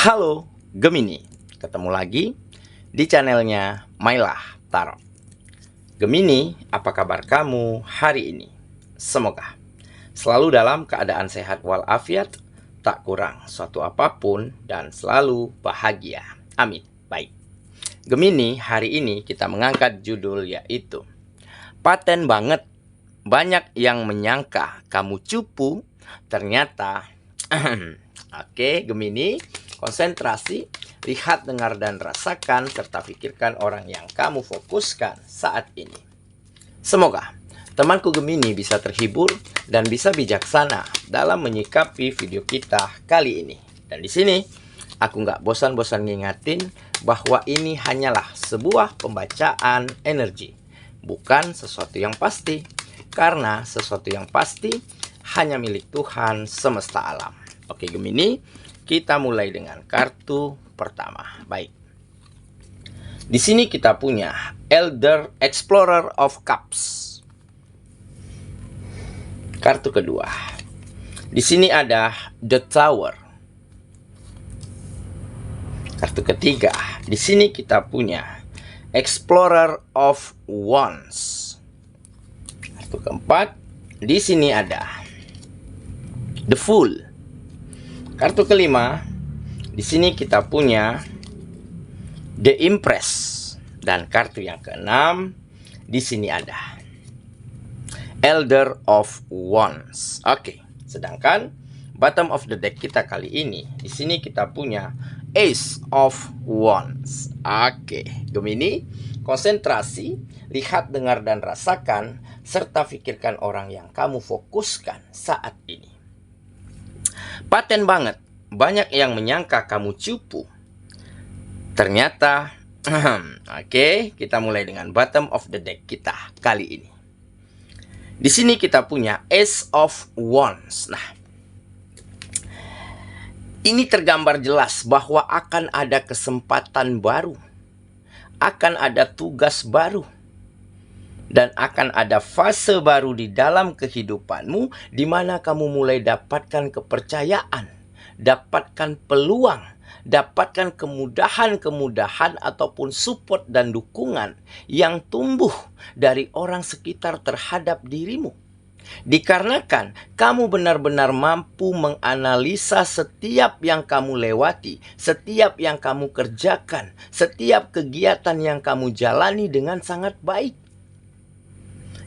Halo Gemini, ketemu lagi di channelnya Mailah Tarot. Gemini, apa kabar kamu hari ini? Semoga selalu dalam keadaan sehat walafiat, tak kurang suatu apapun, dan selalu bahagia. Amin. Baik, Gemini, hari ini kita mengangkat judul yaitu Paten banget. Banyak yang menyangka kamu cupu, ternyata Oke, Gemini, konsentrasi, lihat, dengar, dan rasakan, serta pikirkan orang yang kamu fokuskan saat ini. Semoga temanku Gemini bisa terhibur dan bisa bijaksana dalam menyikapi video kita kali ini. Dan di sini, aku nggak bosan-bosan ngingatin bahwa ini hanyalah sebuah pembacaan energi, bukan sesuatu yang pasti. Karena sesuatu yang pasti hanya milik Tuhan semesta alam. Oke Gemini, kita mulai dengan kartu pertama. Baik. Di sini kita punya Elder Explorer of Cups. Kartu kedua. Di sini ada The Tower. Kartu ketiga. Di sini kita punya Explorer of Wands. Kartu keempat. Di sini ada The Fool. Kartu kelima, di sini kita punya The Empress, dan kartu yang keenam di sini ada Elder of Wands. Oke, sedangkan bottom of the deck kita kali ini, di sini kita punya Ace of Wands. Oke, Gemini, konsentrasi, lihat, dengar, dan rasakan, serta pikirkan orang yang kamu fokuskan saat ini. Paten banget, banyak yang menyangka kamu cupu, ternyata Oke, kita mulai dengan bottom of the deck kita kali ini. Di sini kita punya Ace of Wands. Nah, ini tergambar jelas bahwa akan ada kesempatan baru, akan ada tugas baru, dan akan ada fase baru di dalam kehidupanmu, di mana kamu mulai dapatkan kepercayaan, dapatkan peluang, dapatkan kemudahan-kemudahan ataupun support dan dukungan yang tumbuh dari orang sekitar terhadap dirimu. Dikarenakan kamu benar-benar mampu menganalisa setiap yang kamu lewati, setiap yang kamu kerjakan, setiap kegiatan yang kamu jalani dengan sangat baik.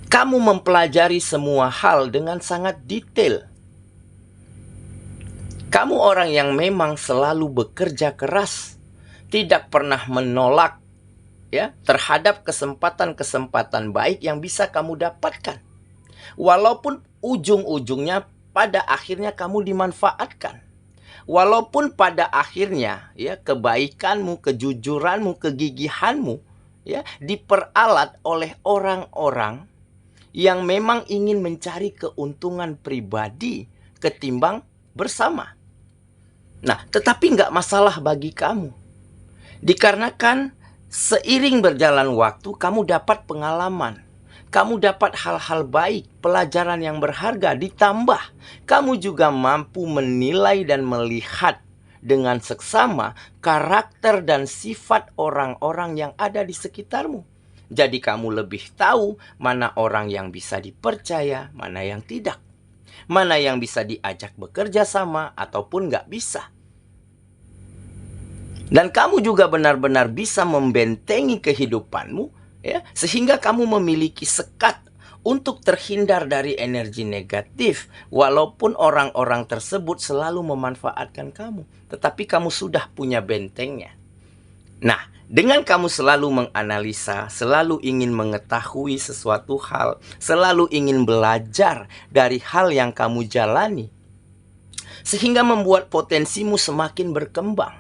Kamu mempelajari semua hal dengan sangat detail. Kamu orang yang memang selalu bekerja keras, tidak pernah menolak terhadap kesempatan-kesempatan baik yang bisa kamu dapatkan. Walaupun ujung-ujungnya pada akhirnya kamu dimanfaatkan. Walaupun pada akhirnya kebaikanmu, kejujuranmu, kegigihanmu diperalat oleh orang-orang yang memang ingin mencari keuntungan pribadi ketimbang bersama. Nah, tetapi nggak masalah bagi kamu. Dikarenakan seiring berjalan waktu, kamu dapat pengalaman. Kamu dapat hal-hal baik, pelajaran yang berharga, ditambah kamu juga mampu menilai dan melihat dengan seksama karakter dan sifat orang-orang yang ada di sekitarmu. Jadi kamu lebih tahu mana orang yang bisa dipercaya, mana yang tidak. Mana yang bisa diajak bekerja sama ataupun nggak bisa. Dan kamu juga benar-benar bisa membentengi kehidupanmu, sehingga kamu memiliki sekat untuk terhindar dari energi negatif. Walaupun orang-orang tersebut selalu memanfaatkan kamu, tetapi kamu sudah punya bentengnya. Nah, dengan kamu selalu menganalisa, selalu ingin mengetahui sesuatu hal, selalu ingin belajar dari hal yang kamu jalani, sehingga membuat potensimu semakin berkembang,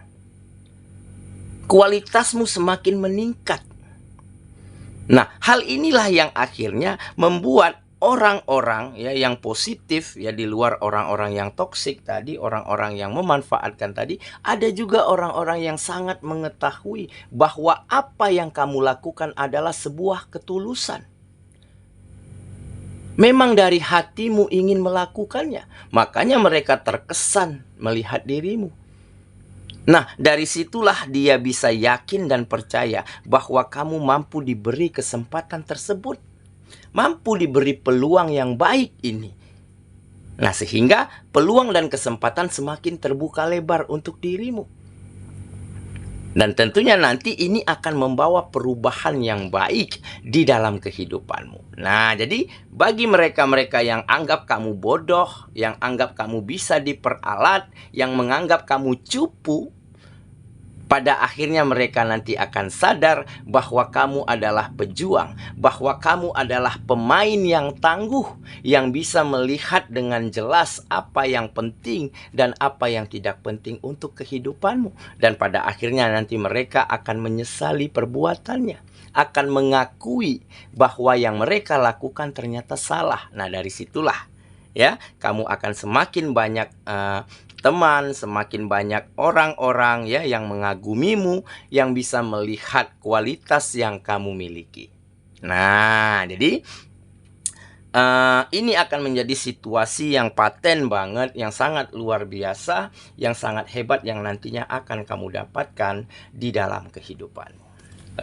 kualitasmu semakin meningkat. Nah, hal inilah yang akhirnya membuat orang-orang yang positif di luar orang-orang yang toksik tadi, orang-orang yang memanfaatkan tadi, ada juga orang-orang yang sangat mengetahui bahwa apa yang kamu lakukan adalah sebuah ketulusan. Memang dari hatimu ingin melakukannya, makanya mereka terkesan melihat dirimu. Nah, dari situlah dia bisa yakin dan percaya bahwa kamu mampu diberi kesempatan tersebut. Mampu diberi peluang yang baik ini. Nah, sehingga peluang dan kesempatan semakin terbuka lebar untuk dirimu. Dan tentunya nanti ini akan membawa perubahan yang baik di dalam kehidupanmu. Nah, jadi bagi mereka-mereka yang anggap kamu bodoh, yang anggap kamu bisa diperalat, yang menganggap kamu cupu, pada akhirnya mereka nanti akan sadar bahwa kamu adalah pejuang, bahwa kamu adalah pemain yang tangguh, yang bisa melihat dengan jelas apa yang penting dan apa yang tidak penting untuk kehidupanmu. Dan pada akhirnya nanti mereka akan menyesali perbuatannya, akan mengakui bahwa yang mereka lakukan ternyata salah. Nah, dari situlah ya, kamu akan semakin banyak teman, semakin banyak orang-orang ya yang mengagumimu, yang bisa melihat kualitas yang kamu miliki. Nah, jadi ini akan menjadi situasi yang paten banget, yang sangat luar biasa, yang sangat hebat, yang nantinya akan kamu dapatkan di dalam kehidupanmu.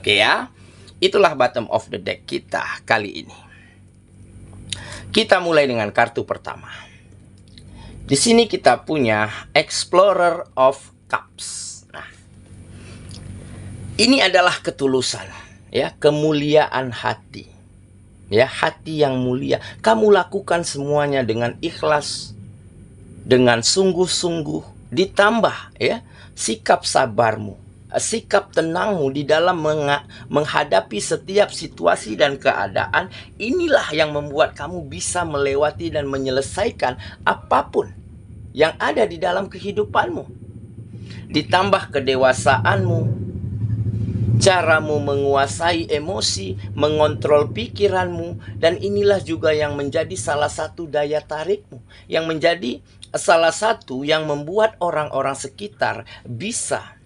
Oke ya, itulah bottom of the deck kita kali ini. Kita mulai dengan kartu pertama. Di sini kita punya Explorer of Cups. Nah, ini adalah ketulusan, ya, kemuliaan hati. Ya, hati yang mulia. Kamu lakukan semuanya dengan ikhlas, dengan sungguh-sungguh, ditambah ya sikap sabarmu, sikap tenangmu di dalam menghadapi setiap situasi dan keadaan. Inilah yang membuat kamu bisa melewati dan menyelesaikan apapun yang ada di dalam kehidupanmu. Ditambah kedewasaanmu, caramu menguasai emosi, mengontrol pikiranmu, dan inilah juga yang menjadi salah satu daya tarikmu, yang menjadi salah satu yang membuat orang-orang sekitar bisa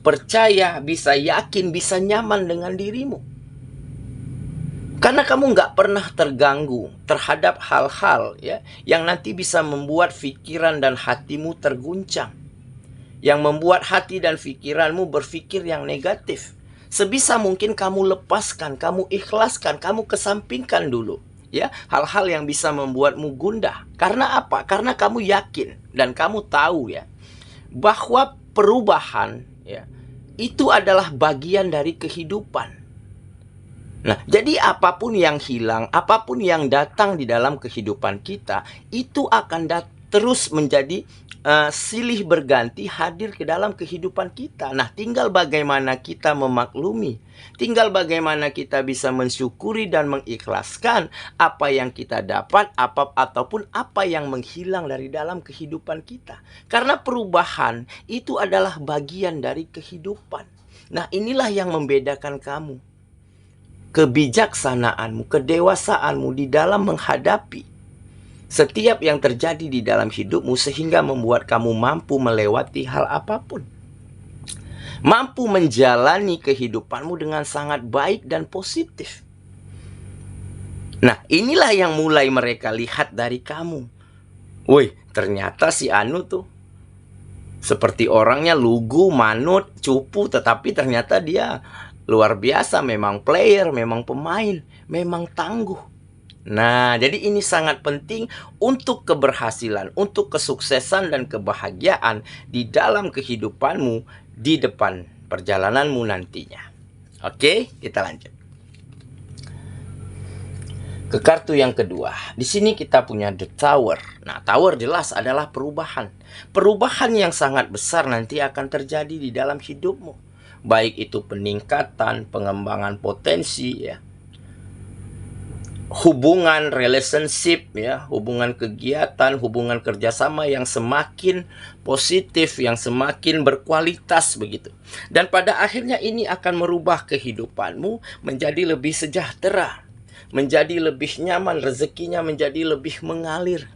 percaya, bisa yakin, bisa nyaman dengan dirimu. Karena kamu nggak pernah terganggu terhadap hal-hal ya yang nanti bisa membuat pikiran dan hatimu terguncang, yang membuat hati dan pikiranmu berpikir yang negatif. Sebisa mungkin kamu lepaskan, kamu ikhlaskan, kamu kesampingkan dulu ya hal-hal yang bisa membuatmu gundah. Karena apa? Karena kamu yakin dan kamu tahu ya bahwa perubahan ya itu adalah bagian dari kehidupan. Nah, jadi apapun yang hilang, apapun yang datang di dalam kehidupan kita, itu akan terus menjadi silih berganti hadir ke dalam kehidupan kita. Nah, tinggal bagaimana kita memaklumi, tinggal bagaimana kita bisa mensyukuri dan mengikhlaskan apa yang kita dapat, ataupun apa yang menghilang dari dalam kehidupan kita. Karena perubahan itu adalah bagian dari kehidupan. Nah, inilah yang membedakan kamu, kebijaksanaanmu, kedewasaanmu di dalam menghadapi setiap yang terjadi di dalam hidupmu, sehingga membuat kamu mampu melewati hal apapun, mampu menjalani kehidupanmu dengan sangat baik dan positif. Nah, inilah yang mulai mereka lihat dari kamu. Woi, ternyata si Anu tuh seperti orangnya lugu, manut, cupu, tetapi ternyata dia luar biasa, memang player, memang pemain, memang tangguh. Nah, jadi ini sangat penting untuk keberhasilan, untuk kesuksesan dan kebahagiaan di dalam kehidupanmu di depan perjalananmu nantinya. Oke, kita lanjut ke kartu yang kedua. Di sini kita punya The Tower. Nah, Tower jelas adalah perubahan. Perubahan yang sangat besar nanti akan terjadi di dalam hidupmu. Baik itu peningkatan, pengembangan potensi ya, hubungan relationship ya, hubungan kegiatan, hubungan kerjasama yang semakin positif, yang semakin berkualitas begitu. Dan pada akhirnya ini akan merubah kehidupanmu menjadi lebih sejahtera, menjadi lebih nyaman, rezekinya menjadi lebih mengalir.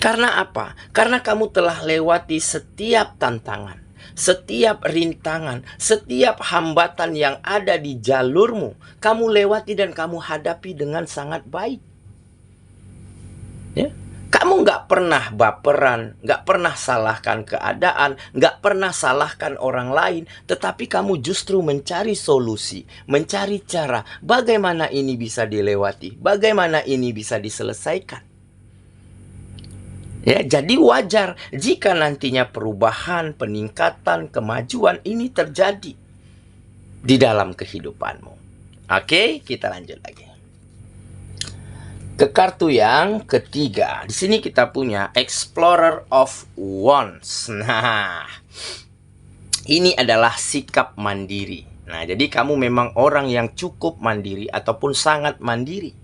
Karena apa? Karena kamu telah lewati setiap tantangan, setiap rintangan, setiap hambatan yang ada di jalurmu, kamu lewati dan kamu hadapi dengan sangat baik. Ya, Kamu nggak pernah baperan, nggak pernah salahkan keadaan, nggak pernah salahkan orang lain, tetapi kamu justru mencari solusi, mencari cara bagaimana ini bisa dilewati, bagaimana ini bisa diselesaikan. Ya, jadi wajar jika nantinya perubahan, peningkatan, kemajuan ini terjadi di dalam kehidupanmu. Oke, kita lanjut lagi. Ke kartu yang ketiga. Di sini kita punya Explorer of Wands. Nah, ini adalah sikap mandiri. Nah, jadi kamu memang orang yang cukup mandiri ataupun sangat mandiri.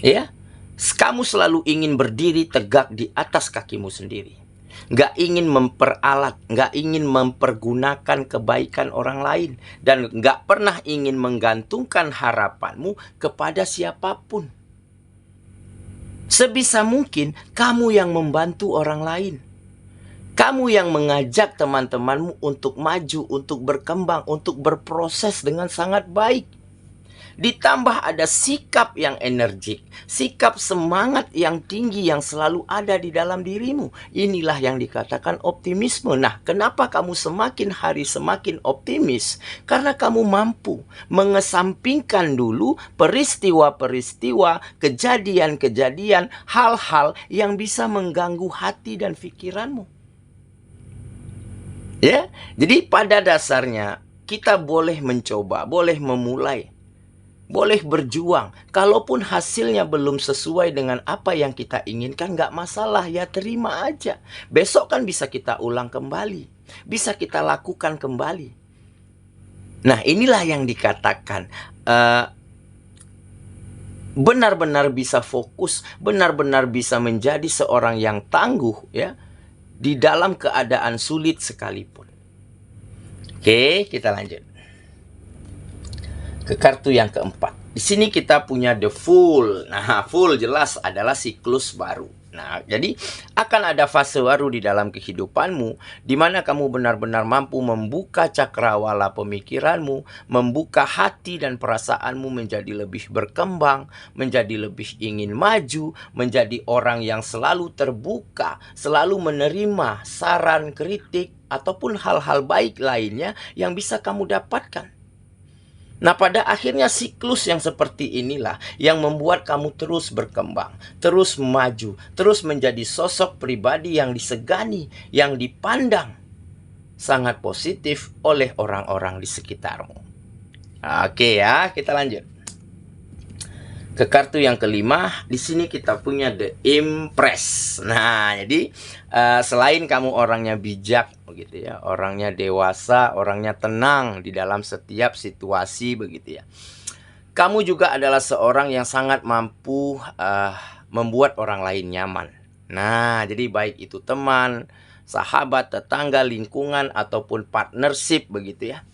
Ya, kamu selalu ingin berdiri tegak di atas kakimu sendiri. Nggak ingin memperalat, nggak ingin mempergunakan kebaikan orang lain. Dan nggak pernah ingin menggantungkan harapanmu kepada siapapun. Sebisa mungkin kamu yang membantu orang lain. Kamu yang mengajak teman-temanmu untuk maju, untuk berkembang, untuk berproses dengan sangat baik. Ditambah ada sikap yang energik, sikap semangat yang tinggi yang selalu ada di dalam dirimu. Inilah yang dikatakan optimisme. Nah, kenapa kamu semakin hari semakin optimis? Karena kamu mampu mengesampingkan dulu peristiwa-peristiwa, kejadian-kejadian, hal-hal yang bisa mengganggu hati dan pikiranmu. Ya, jadi pada dasarnya kita boleh mencoba, boleh memulai. Boleh berjuang. Kalaupun hasilnya belum sesuai dengan apa yang kita inginkan, nggak masalah, ya terima aja. Besok kan bisa kita ulang kembali. Bisa kita lakukan kembali. Nah, inilah yang dikatakan benar-benar bisa fokus, benar-benar bisa menjadi seorang yang tangguh ya di dalam keadaan sulit sekalipun. Oke, kita lanjut ke kartu yang keempat. Di sini kita punya The Fool. Nah, Fool jelas adalah siklus baru. Nah, jadi akan ada fase baru di dalam kehidupanmu, di mana kamu benar-benar mampu membuka cakrawala pemikiranmu, membuka hati dan perasaanmu menjadi lebih berkembang, menjadi lebih ingin maju, menjadi orang yang selalu terbuka, selalu menerima saran, kritik, ataupun hal-hal baik lainnya yang bisa kamu dapatkan. Nah, pada akhirnya siklus yang seperti inilah yang membuat kamu terus berkembang, terus maju, terus menjadi sosok pribadi yang disegani, yang dipandang sangat positif oleh orang-orang di sekitarmu. Oke ya, kita lanjut. Ke kartu yang kelima, di sini kita punya The Empress. Nah, jadi selain kamu orangnya bijak, begitu ya, orangnya dewasa, orangnya tenang di dalam setiap situasi, begitu ya. Kamu juga adalah seorang yang sangat mampu membuat orang lain nyaman. Nah, jadi baik itu teman, sahabat, tetangga, lingkungan, ataupun partnership, begitu ya.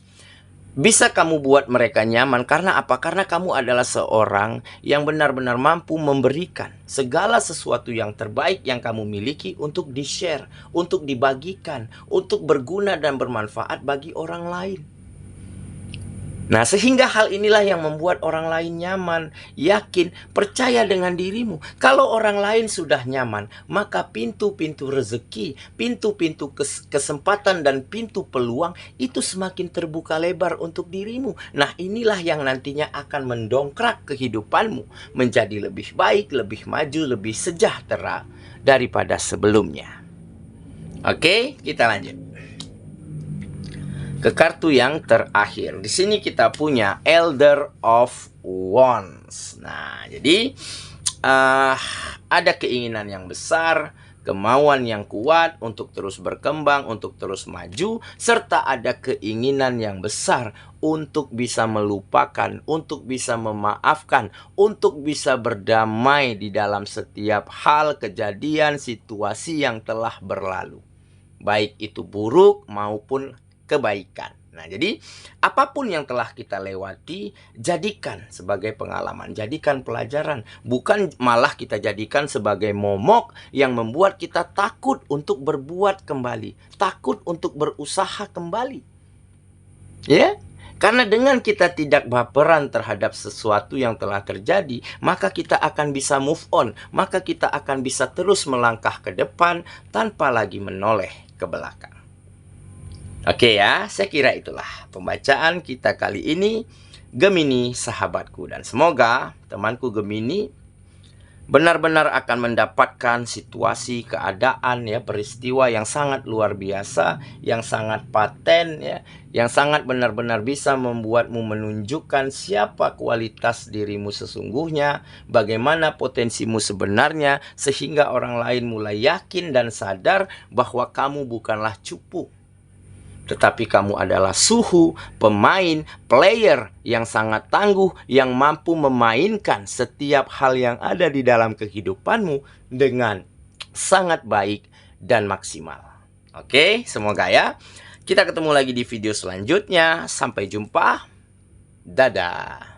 Bisa kamu buat mereka nyaman karena apa? Karena kamu adalah seorang yang benar-benar mampu memberikan segala sesuatu yang terbaik yang kamu miliki untuk di-share, untuk dibagikan, untuk berguna dan bermanfaat bagi orang lain. Nah, sehingga hal inilah yang membuat orang lain nyaman, yakin, percaya dengan dirimu. Kalau orang lain sudah nyaman, maka pintu-pintu rezeki, pintu-pintu kesempatan dan pintu peluang itu semakin terbuka lebar untuk dirimu. Nah, inilah yang nantinya akan mendongkrak kehidupanmu menjadi lebih baik, lebih maju, lebih sejahtera daripada sebelumnya. Oke, kita lanjut ke kartu yang terakhir. Di sini kita punya Elder of Wands. Nah, jadi ada keinginan yang besar, kemauan yang kuat untuk terus berkembang, untuk terus maju, serta ada keinginan yang besar untuk bisa melupakan, untuk bisa memaafkan, untuk bisa berdamai di dalam setiap hal, kejadian, situasi yang telah berlalu. Baik itu buruk maupun kebaikan. Nah, jadi apapun yang telah kita lewati, jadikan sebagai pengalaman, jadikan pelajaran. Bukan malah kita jadikan sebagai momok yang membuat kita takut untuk berbuat kembali, takut untuk berusaha kembali. Ya, Karena dengan kita tidak baperan terhadap sesuatu yang telah terjadi, maka kita akan bisa move on, maka kita akan bisa terus melangkah ke depan tanpa lagi menoleh ke belakang. Oke ya, saya kira itulah pembacaan kita kali ini, Gemini sahabatku. Dan semoga temanku Gemini benar-benar akan mendapatkan situasi, keadaan, ya, peristiwa yang sangat luar biasa, yang sangat paten, ya, yang sangat benar-benar bisa membuatmu menunjukkan siapa kualitas dirimu sesungguhnya, bagaimana potensimu sebenarnya, sehingga orang lain mulai yakin dan sadar bahwa kamu bukanlah cupu, tetapi kamu adalah suhu, pemain, player yang sangat tangguh, yang mampu memainkan setiap hal yang ada di dalam kehidupanmu dengan sangat baik dan maksimal. Oke, semoga ya. Kita ketemu lagi di video selanjutnya. Sampai jumpa. Dadah.